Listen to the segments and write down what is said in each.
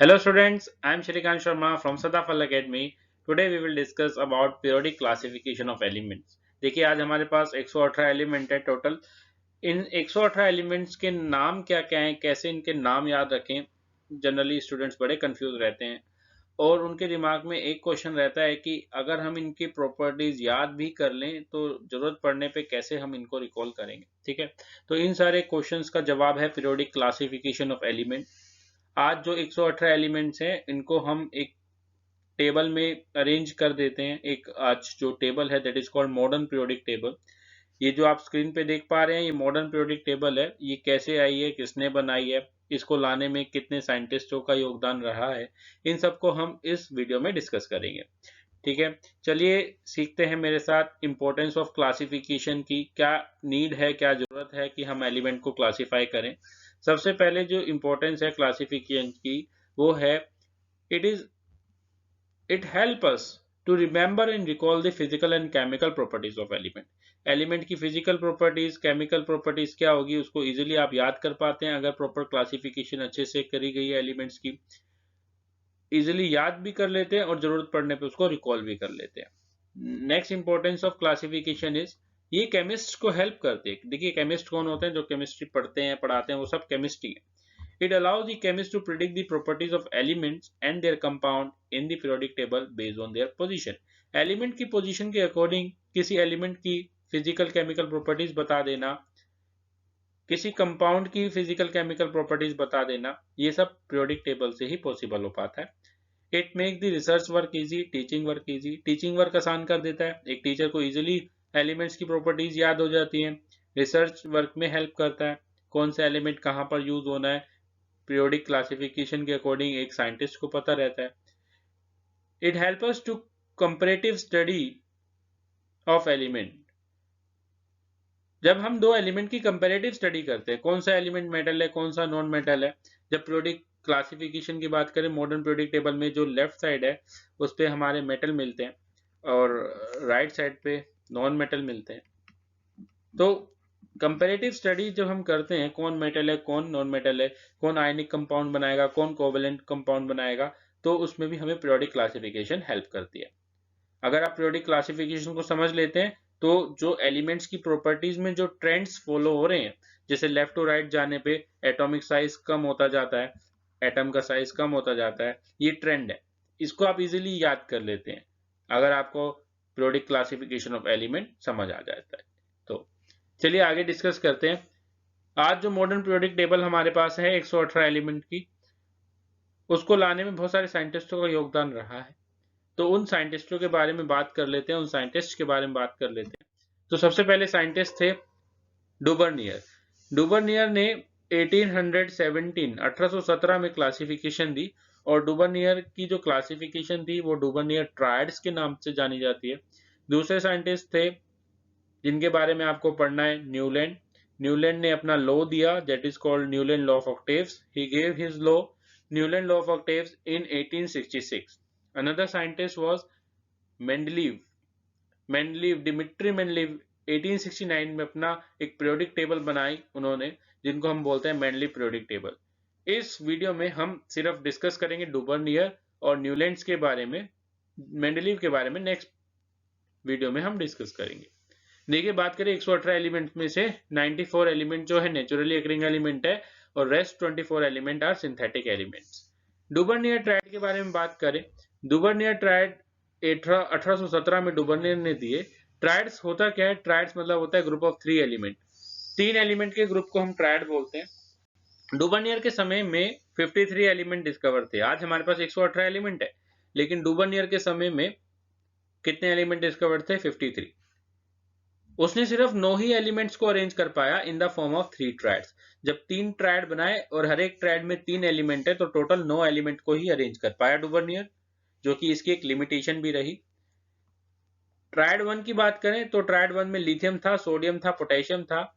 Hello students, I am Shrikant Sharma from Sadafal Academy. Today we will discuss about periodic classification of elements. देखिए आज हमारे पास 118 element है total. इन 118 elements के नाम क्या क्या हैं, कैसे इनके नाम याद रखें, जनरली स्टूडेंट्स बड़े कंफ्यूज रहते हैं और उनके दिमाग में एक क्वेश्चन रहता है कि अगर हम इनकी प्रॉपर्टीज याद भी कर लें तो जरूरत पड़ने पे कैसे हम इनको रिकॉल करेंगे। ठीक है, तो इन सारे क्वेश्चंस का जवाब है पीरियोडिक क्लासिफिकेशन ऑफ एलिमेंट। आज जो 118 एलिमेंट्स हैं इनको हम एक टेबल में अरेंज कर देते हैं। एक आज जो टेबल है that is called modern periodic table. ये जो आप स्क्रीन पे देख पा रहे हैं ये मॉडर्न पीरियोडिक टेबल है। ये कैसे आई है, किसने बनाई है, इसको लाने में कितने साइंटिस्टों का योगदान रहा है, इन सबको हम इस वीडियो में डिस्कस करेंगे। ठीक है, चलिए सीखते हैं मेरे साथ इंपॉर्टेंस ऑफ क्लासिफिकेशन की। क्या नीड है, क्या जरूरत है कि हम एलिमेंट को क्लासिफाई करें। सबसे पहले जो इंपॉर्टेंस है क्लासिफिकेशन की वो है it is it help us to remember and recall the physical and chemical properties of element. Element की फिजिकल प्रॉपर्टीज, केमिकल प्रॉपर्टीज क्या होगी उसको इजीली आप याद कर पाते हैं अगर प्रॉपर क्लासिफिकेशन अच्छे से करी गई है। एलिमेंट्स की इजीली याद भी कर लेते हैं और जरूरत पड़ने पे उसको रिकॉल भी कर लेते हैं। Next importance of classification is ये केमिस्ट को हेल्प करते हैं। देखिए केमिस्ट कौन होते हैं, जो केमिस्ट्री पढ़ते हैं पढ़ाते हैं वो सब केमिस्ट्री है। It allows the chemist to predict the properties of elements and their compound in the periodic table based on their position. Element की पोजीशन के अकॉर्डिंग किसी एलिमेंट की फिजिकल केमिकल प्रॉपर्टीज बता देना, किसी कंपाउंड की फिजिकल केमिकल प्रॉपर्टीज बता देना, ये सब पीरियोडिक टेबल से ही पॉसिबल हो पाता है। It make the research work easy, teaching work easy. Teaching work आसान कर देता है, एक टीचर को इजीली एलिमेंट्स की प्रॉपर्टीज याद हो जाती हैं। रिसर्च वर्क में हेल्प करता है, कौन सा एलिमेंट कहाँ पर यूज होना है पीरियोडिक क्लासिफिकेशन के अकॉर्डिंग एक साइंटिस्ट को पता रहता है। It help us to comparative study of element. जब हम दो एलिमेंट की कंपैरेटिव स्टडी करते हैं, कौन सा एलिमेंट मेटल है कौन सा नॉन मेटल है। जब पीरियोडिक क्लासिफिकेशन की बात करें मॉडर्न पीरियोडिक टेबल में जो लेफ्ट साइड है उस पे हमारे मेटल मिलते हैं और राइट साइड पे नॉन मेटल मिलते हैं। तो कंपैरेटिव स्टडी जब हम करते हैं कौन मेटल है कौन नॉन मेटल है, कौन आयनिक कंपाउंड बनाएगा कौन कोवेलेंट कंपाउंड बनाएगा, तो उसमें भी हमें पीरियोडिक क्लासिफिकेशन हेल्प करती है। अगर आप पीरियोडिक क्लासिफिकेशन को समझ लेते हैं तो जो एलिमेंट्स की प्रॉपर्टीज में जो ट्रेंड्स फॉलो हो रहे हैं, जैसे लेफ्ट टू राइट जाने पे एटॉमिक साइज कम होता जाता है, एटम का साइज कम होता जाता है, ये ट्रेंड है। इसको आप इजीली याद कर लेते हैं अगर आपको पीरियोडिक क्लासिफिकेशन ऑफ एलिमेंट समझ आ जाता है। तो चलिए आगे डिस्कस करते हैं। आज जो मॉडर्न पीरियोडिक टेबल हमारे पास है 118 एलिमेंट की, उसको लाने में बहुत सारे साइंटिस्टों का योगदान रहा है। तो उन साइंटिस्टों के बारे में बात कर लेते हैं, उन साइंटिस्ट के बारे में बात कर लेते हैं। तो सबसे पहले साइंटिस्ट थे डुबर्नियर। डुबर्नियर ने 1817 में क्लासिफिकेशन दी और डुबर्नियर की जो क्लासिफिकेशन थी वो डुबर्नियर ट्रायड्स के नाम से जानी जाती है। दूसरे साइंटिस्ट थे जिनके बारे में आपको पढ़ना है न्यूलैंड। न्यूलैंड ने अपना लॉ दिया that is called Newland law of octaves. He gave his law Newland law of octaves in 1866। Another scientist was Mendeleev. Mendeleev, Dmitri Mendeleev 1869 में अपना एक पीरियोडिक टेबल बनाई उन्होंने, जिनको हम बोलते हैं मेंडलीव पीरियोडिक टेबल। इस वीडियो में हम सिर्फ डिस्कस करेंगे डुबर्नियर और न्यूलैंड्स के बारे में। मेंडलीव के बारे में नेक्स्ट वीडियो में हम डिस्कस करेंगे। देखिए बात करें 118 एलिमेंट में से 94 एलिमेंट जो है नेचुरली अकरिंग एलिमेंट है और rest 24 element are synthetic elements. Dobereiner triad के बारे में बात करें, डुबर्नियर ट्रायड 1817 में डुबर्नियर ने दिए। ट्रायड्स होता क्या है, ट्रायड्स मतलब होता है ग्रुप ऑफ 3 एलिमेंट। 3 एलिमेंट के ग्रुप को हम ट्रायड बोलते हैं। डुबर्नियर के समय में 53 एलिमेंट डिस्कवर थे। आज हमारे पास 118 एलिमेंट है, लेकिन डुबर्नियर के समय में कितने एलिमेंट डिस्कवर थे, 53। उसने सिर्फ 9 ही एलिमेंट्स को अरेंज कर पाया इन द फॉर्म ऑफ 3 ट्रायड्स। जब 3 ट्रायड बनाए और हर एक ट्रायड में 3 एलिमेंट है तो टोटल 9 एलिमेंट को ही अरेंज कर पाया डुबर्नियर, जो कि इसकी एक लिमिटेशन भी रही। ट्रायड 1 की बात करें तो ट्रायड 1 में लिथियम था, सोडियम था, पोटेशियम था।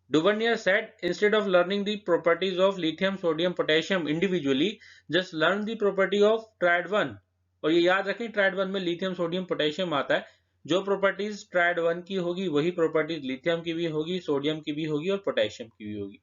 डुबर्नियर said instead of learning the properties of lithium, sodium, potassium individually, just learn the property of triad 1। और ये याद रखें ट्रायड 1 में लिथियम सोडियम पोटेशियम आता है। जो प्रॉपर्टीज ट्रायड 1 की होगी वही प्रॉपर्टीज लिथियम की भी होगी, सोडियम की भी होगी और पोटेशियम की भी होगी।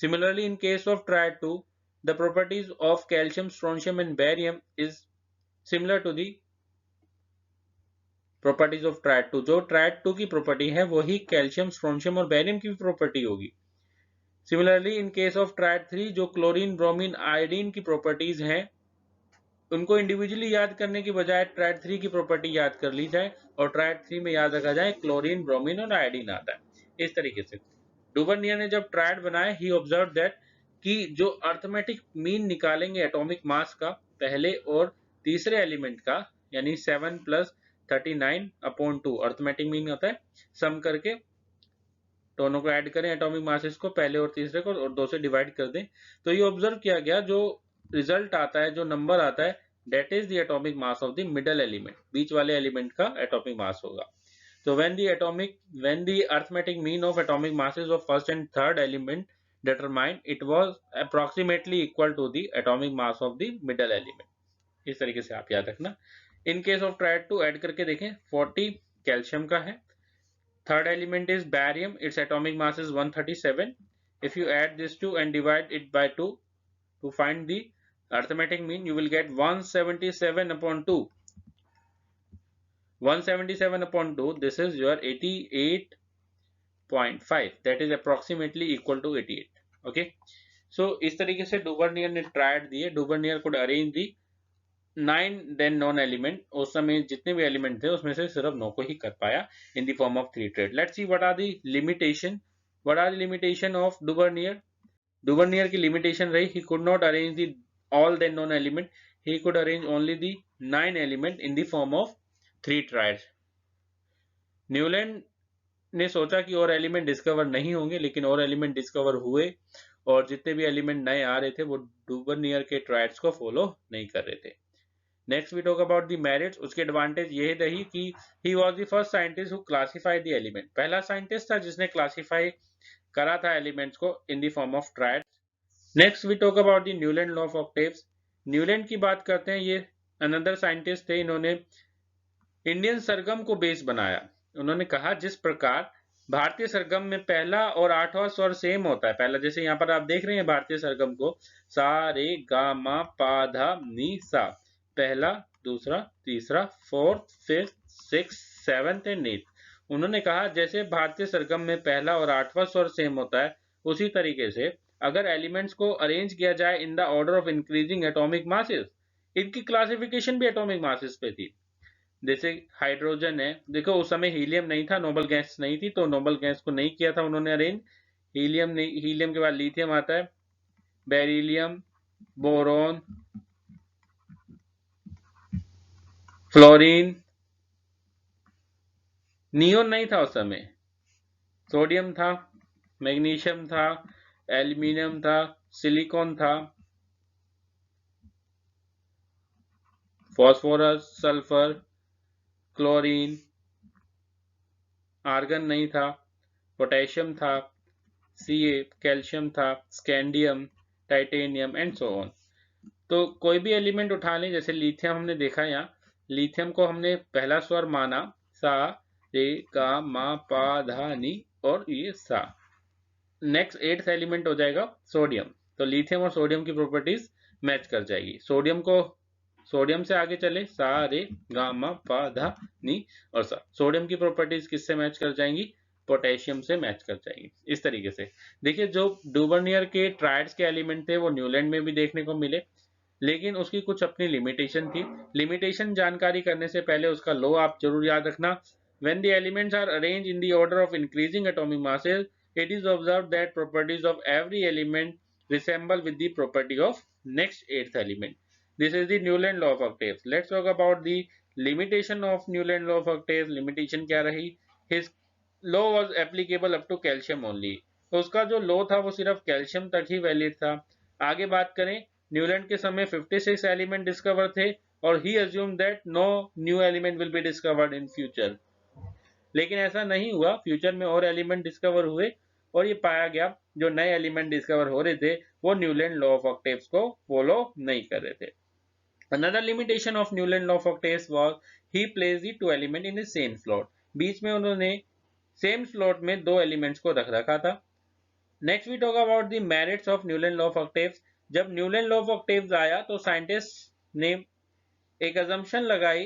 Similarly in case of triad 2, the properties of calcium, strontium and barium is similar to the properties of triad 2. जो triad 2 की property है वही calcium, strontium और barium की property होगी. Similarly, in case of triad 3 जो chlorine, bromine, iodine की properties हैं उनको इंडिविजुअली याद करने की बजाय ट्राइड 3 की प्रॉपर्टी याद कर ली जाए और ट्राइड 3 में याद रखा जाए क्लोरीन, ब्रोमीन और आयोडीन आता है. इस तरीके से डुवर्नियर ने जब ट्राइड बनाए ही ऑब्जर्व दैट कि जो अर्थमेटिक मीन निकालेंगे एटॉमिक मास का पहले और तीसरे एलिमेंट का यानी 7 + 39/2 अर्थमेटिक मीन होता है, सम करके दोनों को ऐड करें एटॉमिक मासेस को पहले और तीसरे को और 2 से डिवाइड कर दें तो ये ऑब्जर्व किया गया जो रिजल्ट आता है, जो नंबर आता है, that is the atomic mass of the middle element. बीच वाले एलिमेंट का एटॉमिक मास होगा. So when the arithmetic mean of atomic masses of first and third element determined, it was approximately equal to the atomic mass of the middle element. इस तरीके से आप याद रखना. In case of triad 2 add करके देखें 40 calcium का है. Third element is barium. Its atomic mass is 137. If you add this 2 and divide it by 2 to find the arithmetic mean, you will get 177/2. 177/2. This is your 88.5. That is approximately equal to 88. Okay. So इस तरीके से डुवर्नियर ने tried दिए. डुवर्नियर could arrange the 9 then known element. उस समय जितने भी element थे उसमें से सिर्फ 9 को ही कर पाया in the form of 3 trade. Let's see what are the limitation. What are the limitation of डुवर्नियर? डुवर्नियर की लिमिटेशन रही he could not arrange the all then known element. He could arrange only the 9 element in the form of 3 triads. Newland ने सोचा कि और element discover नहीं होंगे लेकिन और एलिमेंट डिस्कवर हुए और जितने भी एलिमेंट नए आ रहे थे वो डुवर्नियर के ट्रायड्स को फॉलो नहीं कर रहे थे. Next we talk about the merits. उसके एडवांटेज ये रही कि he was the first scientist who classified the element. पहला साइंटिस्ट था जिसने क्लासिफाई करा था एलिमेंट्स को in the form of triads. Next we talk about the Newland law of octaves. Newland की बात करते हैं. ये अनदर साइंटिस्ट थे. इन्होंने इंडियन सरगम को बेस बनाया. उन्होंने कहा जिस प्रकार भारतीय सरगम में पहला और 8वां स्वर सेम होता है. पहला जैसे यहाँ पर आप देख रहे हैं भारतीय सरगम को सा रे गा मा पा धा नी सा. पहला, दूसरा, तीसरा, fourth, fifth, six, seventh and eight. उन्होंने कहा जैसे भारतीय सरगम में पहला और 8वां स्वर सेम होता है उसी तरीके से अगर एलिमेंट्स को अरेंज किया जाए in the order of increasing atomic masses, इनकी क्लासिफिकेशन भी एटॉमिक मासेस पे थी. जैसे हाइड्रोजन है, देखो उस समय हीलियम नहीं था, नोबल गैस नहीं थी, तो नोबल गैस को नहीं किया था उन्होंने अरेंज. हीलियम के बाद लिथियम आता है, बेरिलियम, बोरॉन, फ्लोरीन. नियोन नहीं था उस समय. सोडियम था, मैग्नीशियम था, एल्यूमिनियम था, सिलिकॉन था, फॉस्फोरस, सल्फर, क्लोरीन, आर्गन नहीं था, पोटेशियम था, Ca, कैल्शियम था, scandium, titanium and so on. तो कोई भी एलिमेंट उठा लें, जैसे लिथियम हमने देखा यहाँ, लिथियम को हमने पहला स्वर माना सा रे गा मा पा धा नी और ये सा. नेक्स्ट 8th एलिमेंट हो जाएगा सोडियम. तो लिथियम और सोडियम की प्रॉपर्टीज मैच कर जाएगी. सोडियम से आगे चले सा रे गा मा पा धा नी और सा. सोडियम की प्रॉपर्टीज किससे मैच कर जाएंगी? पोटेशियम से मैच कर जाएंगी. इस तरीके से देखिए जो डुवर्नियर के ट्रायड्स के एलिमेंट थे वो न्यूलैंड में भी देखने को मिले, लेकिन उसकी कुछ अपनी लिमिटेशन थी. लिमिटेशन जानकारी करने से पहले उसका लॉ आप जरूर याद रखना. When the elements are arranged in the order of increasing atomic masses, it is observed that properties of every element resemble with the property of next 8th element. This is the Newland law of octaves. Let's talk about the limitation of Newland law of octaves. Limitation क्या रही? His law was applicable up to calcium only. तो उसका जो law था वो सिर्फ calcium तक ही valid था. आगे बात करें, न्यूलैंड के समय 56 एलिमेंट डिस्कवर थे और ही assumed that no new element will be discovered in future. लेकिन ऐसा नहीं हुआ. फ्यूचर में और एलिमेंट डिस्कवर हुए और ये पाया गया जो नए एलिमेंट डिस्कवर हो रहे थे वो न्यूलैंड लॉ ऑफ ऑक्टेव्स को फॉलो नहीं कर रहे थे. Another limitation of Newland law of octaves was he placed the two element in the same slot. बीच में उन्होंने सेम स्लॉट में दो एलिमेंट्स को रखा था. Next we talk about the merits of Newland law of octaves. जब Newland law of octaves आया तो साइंटिस्ट ने एक अजम्पशन लगाई,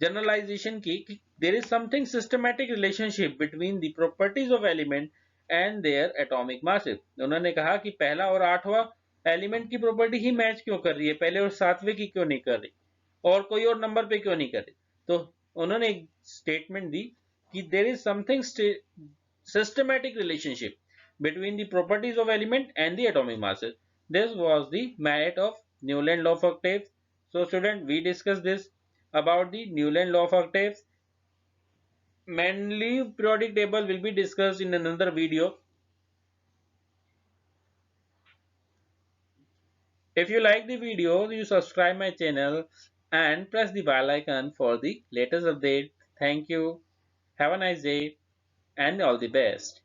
जनरलाइजेशन की, कि there is something systematic relationship between the properties of element and their atomic masses. उन्होंने कहा कि पहला और आठवां एलिमेंट की प्रॉपर्टी ही मैच क्यों कर रही है, पहले और सातवें की क्यों नहीं कर रही, और कोई और नंबर पे क्यों नहीं कर रही। तो उन्होंने एक स्टेटमेंट दी कि there is something systematic relationship between the properties of element and the atomic masses. This was the merit of Newland law of octaves. So student, we discussed this about the Newland law of octaves. Mendeleev periodic table will be discussed in another video. If you like the video, you subscribe my channel and press the bell icon for the latest update. Thank you. Have a nice day and all the best.